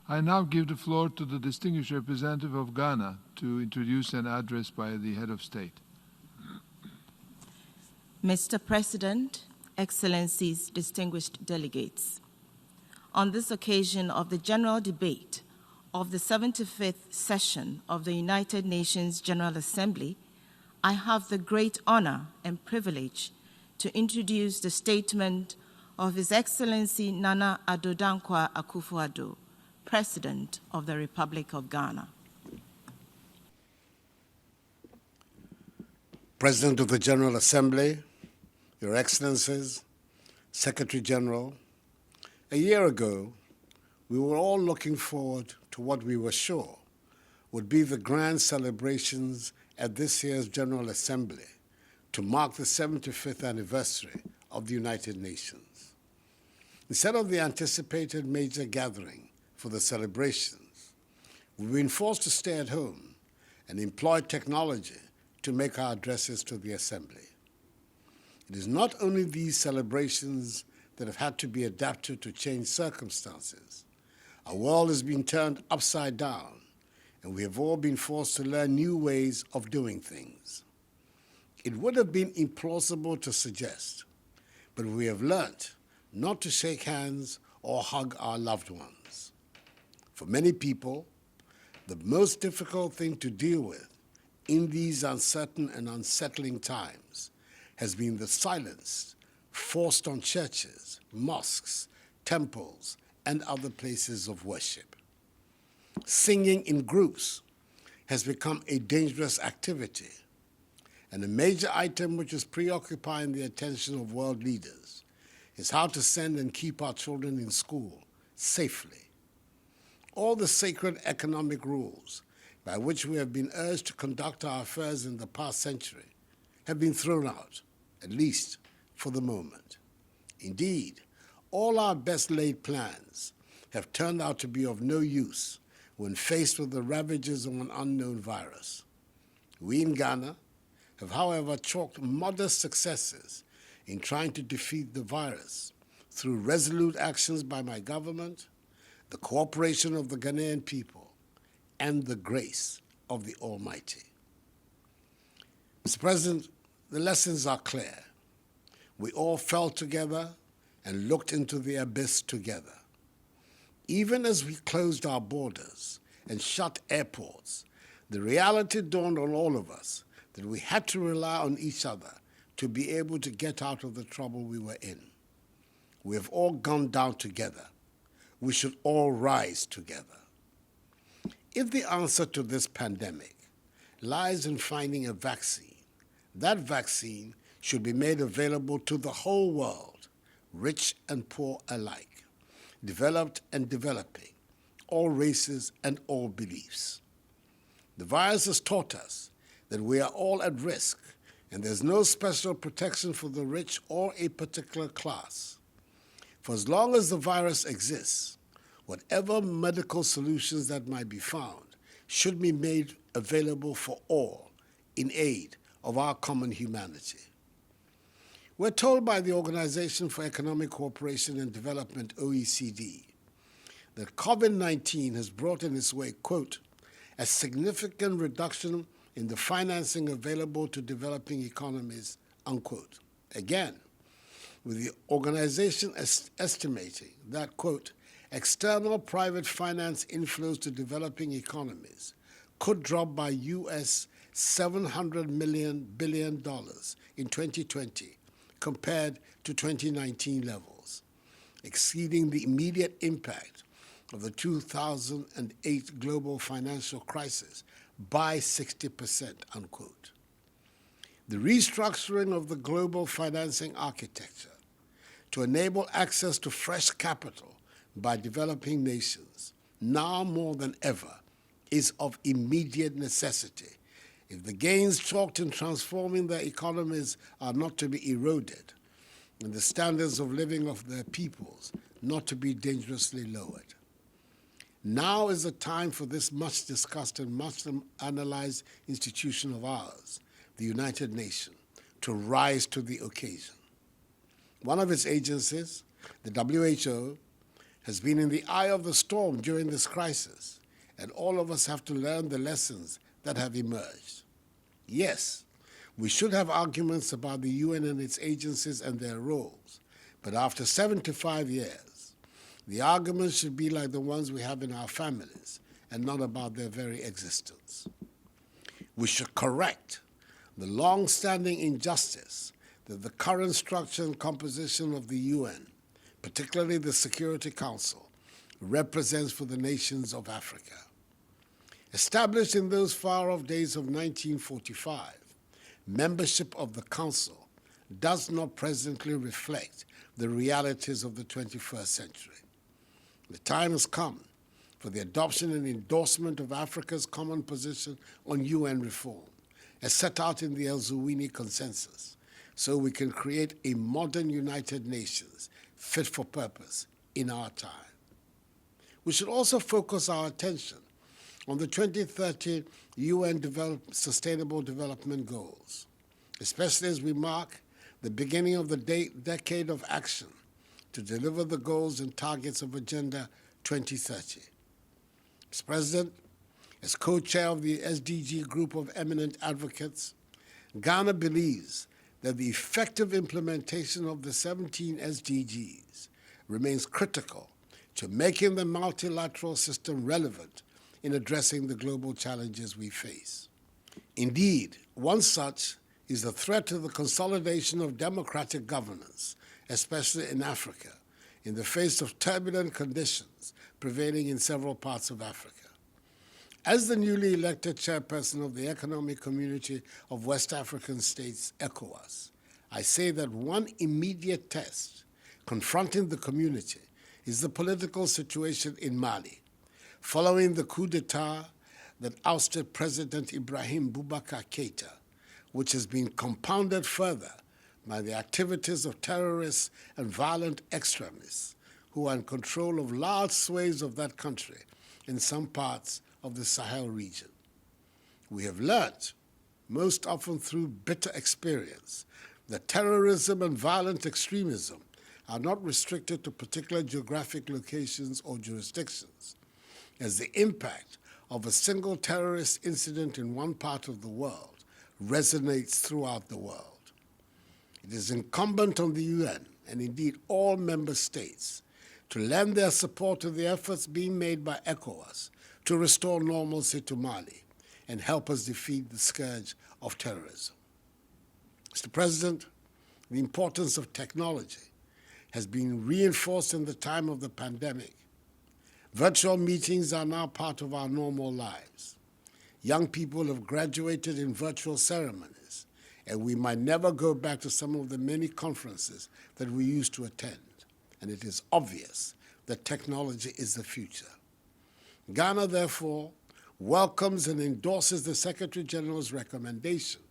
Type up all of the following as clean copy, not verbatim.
I now give the floor to the distinguished representative of Ghana to introduce an address by the head of state. Mr. President, Excellencies, distinguished delegates, on this occasion of the general debate of the 75th session of the United Nations General Assembly, I have the great honor and privilege to introduce the statement of His Excellency Nana Addo Dankwa Akufo-Addo, President of the Republic of Ghana. President of the General Assembly, Your Excellencies, Secretary General, a year ago, we were all looking forward to what we were sure would be the grand celebrations at this year's General Assembly to mark the 75th anniversary of the United Nations. Instead of the anticipated major gathering for the celebrations, we've been forced to stay at home and employ technology to make our addresses to the Assembly. It is not only these celebrations that have had to be adapted to changed circumstances. Our world has been turned upside down, and we have all been forced to learn new ways of doing things. It would have been implausible to suggest, but we have learnt not to shake hands or hug our loved ones. For many people, the most difficult thing to deal with in these uncertain and unsettling times has been the silence forced on churches, mosques, temples, and other places of worship. Singing in groups has become a dangerous activity, and a major item which is preoccupying the attention of world leaders is how to send and keep our children in school safely. All the sacred economic rules by which we have been urged to conduct our affairs in the past century have been thrown out, at least for the moment. Indeed, all our best laid plans have turned out to be of no use when faced with the ravages of an unknown virus. We in Ghana have, however, chalked modest successes in trying to defeat the virus through resolute actions by my government, the cooperation of the Ghanaian people, and the grace of the Almighty. Mr. President, the lessons are clear. We all fell together and looked into the abyss together. Even as we closed our borders and shut airports, the reality dawned on all of us that we had to rely on each other to be able to get out of the trouble we were in. We have all gone down together. We should all rise together. If the answer to this pandemic lies in finding a vaccine, that vaccine should be made available to the whole world, rich and poor alike, developed and developing, all races and all beliefs. The virus has taught us that we are all at risk, and there's no special protection for the rich or a particular class. For as long as the virus exists, whatever medical solutions that might be found should be made available for all in aid of our common humanity. We're told by the Organization for Economic Cooperation and Development, OECD, that COVID-19 has brought in its way, quote, a significant reduction in the financing available to developing economies, unquote. Again, with the organization estimating that, quote, external private finance inflows to developing economies could drop by US $700 billion in 2020 compared to 2019 levels, exceeding the immediate impact of the 2008 global financial crisis by 60%, unquote. The restructuring of the global financing architecture to enable access to fresh capital by developing nations, now more than ever, is of immediate necessity if the gains chalked in transforming their economies are not to be eroded and the standards of living of their peoples not to be dangerously lowered. Now is the time for this much discussed and much analyzed institution of ours, the United Nations, to rise to the occasion. One of its agencies, the WHO, has been in the eye of the storm during this crisis, and all of us have to learn the lessons that have emerged. Yes, we should have arguments about the UN and its agencies and their roles, but after 75 years, the arguments should be like the ones we have in our families and not about their very existence. We should correct the long-standing injustice that the current structure and composition of the UN, particularly the Security Council, represents for the nations of Africa. Established in those far-off days of 1945, membership of the Council does not presently reflect the realities of the 21st century. The time has come for the adoption and endorsement of Africa's common position on UN reform, as set out in the El Zuwini Consensus, so we can create a modern United Nations fit for purpose in our time. We should also focus our attention on the 2030 UN Sustainable Development Goals, especially as we mark the beginning of the decade of action to deliver the goals and targets of Agenda 2030. Mr. President, as co-chair of the SDG group of eminent advocates, Ghana believes that the effective implementation of the 17 SDGs remains critical to making the multilateral system relevant in addressing the global challenges we face. Indeed, one such is the threat to the consolidation of democratic governance, especially in Africa, in the face of turbulent conditions prevailing in several parts of Africa. As the newly elected chairperson of the Economic Community of West African States, ECOWAS, I say that one immediate test confronting the community is the political situation in Mali, following the coup d'etat that ousted President Ibrahim Boubacar Keïta, which has been compounded further by the activities of terrorists and violent extremists who are in control of large swathes of that country in some parts of the Sahel region. We have learned, most often through bitter experience, that terrorism and violent extremism are not restricted to particular geographic locations or jurisdictions, as the impact of a single terrorist incident in one part of the world resonates throughout the world. It is incumbent on the UN, and indeed all member states, to lend their support to the efforts being made by ECOWAS to restore normalcy to Mali and help us defeat the scourge of terrorism. Mr. President, the importance of technology has been reinforced in the time of the pandemic. Virtual meetings are now part of our normal lives. Young people have graduated in virtual ceremonies, and we might never go back to some of the many conferences that we used to attend. And it is obvious that technology is the future. Ghana, therefore, welcomes and endorses the Secretary General's recommendation,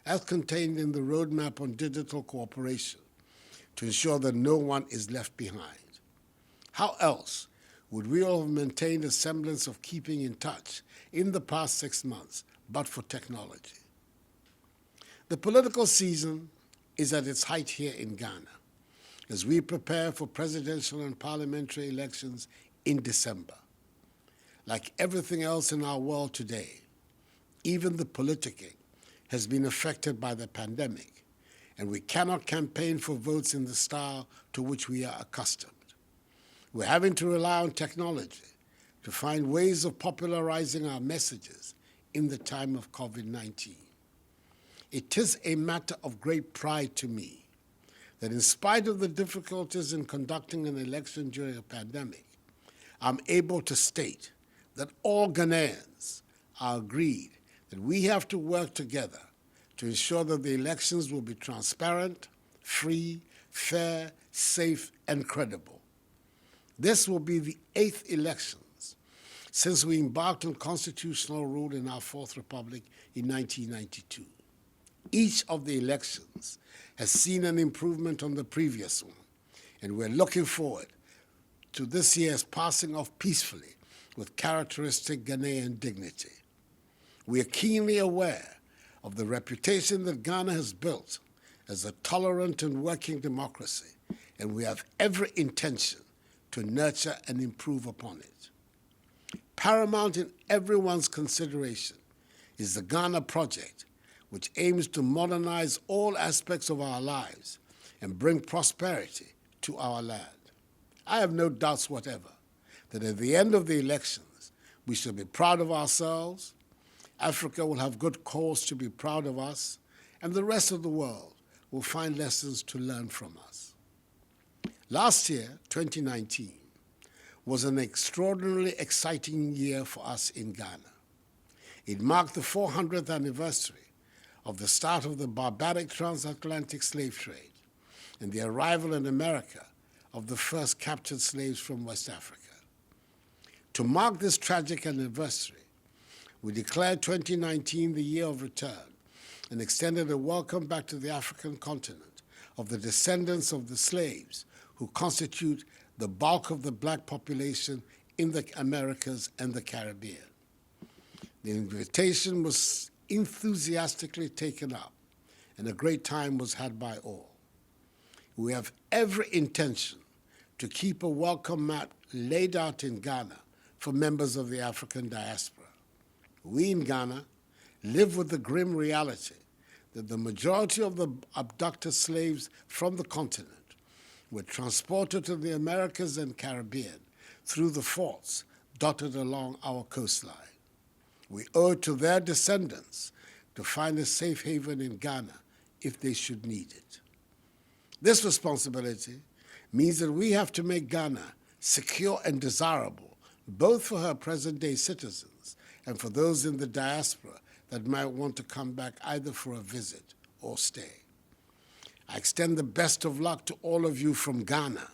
as contained in the Roadmap on Digital Cooperation, to ensure that no one is left behind. How else would we all have maintained a semblance of keeping in touch in the past 6 months but for technology? The political season is at its height here in Ghana as we prepare for presidential and parliamentary elections in December. Like everything else in our world today, even the politicking has been affected by the pandemic, and we cannot campaign for votes in the style to which we are accustomed. We're having to rely on technology to find ways of popularizing our messages in the time of COVID-19. It is a matter of great pride to me that in spite of the difficulties in conducting an election during a pandemic, I'm able to state that all Ghanaians are agreed that we have to work together to ensure that the elections will be transparent, free, fair, safe, and credible. This will be the 8th elections since we embarked on constitutional rule in our 4th Republic in 1992. Each of the elections has seen an improvement on the previous one, and we're looking forward to this year's passing off peacefully with characteristic Ghanaian dignity. We are keenly aware of the reputation that Ghana has built as a tolerant and working democracy, and we have every intention to nurture and improve upon it. Paramount in everyone's consideration is the Ghana Project, which aims to modernize all aspects of our lives and bring prosperity to our land. I have no doubts whatever that at the end of the elections, we shall be proud of ourselves, Africa will have good cause to be proud of us, and the rest of the world will find lessons to learn from us. Last year, 2019, was an extraordinarily exciting year for us in Ghana. It marked the 400th anniversary of the start of the barbaric transatlantic slave trade and the arrival in America of the first captured slaves from West Africa. To mark this tragic anniversary, we declared 2019 the year of return and extended a welcome back to the African continent of the descendants of the slaves who constitute the bulk of the black population in the Americas and the Caribbean. The invitation was enthusiastically taken up, and a great time was had by all. We have every intention to keep a welcome mat laid out in Ghana for members of the African diaspora. We in Ghana live with the grim reality that the majority of the abducted slaves from the continent were transported to the Americas and Caribbean through the forts dotted along our coastline. We owe it to their descendants to find a safe haven in Ghana if they should need it. This responsibility means that we have to make Ghana secure and desirable, both for her present-day citizens and for those in the diaspora that might want to come back either for a visit or stay. I extend the best of luck to all of you from Ghana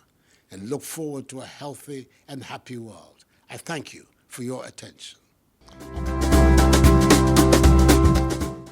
and look forward to a healthy and happy world. I thank you for your attention.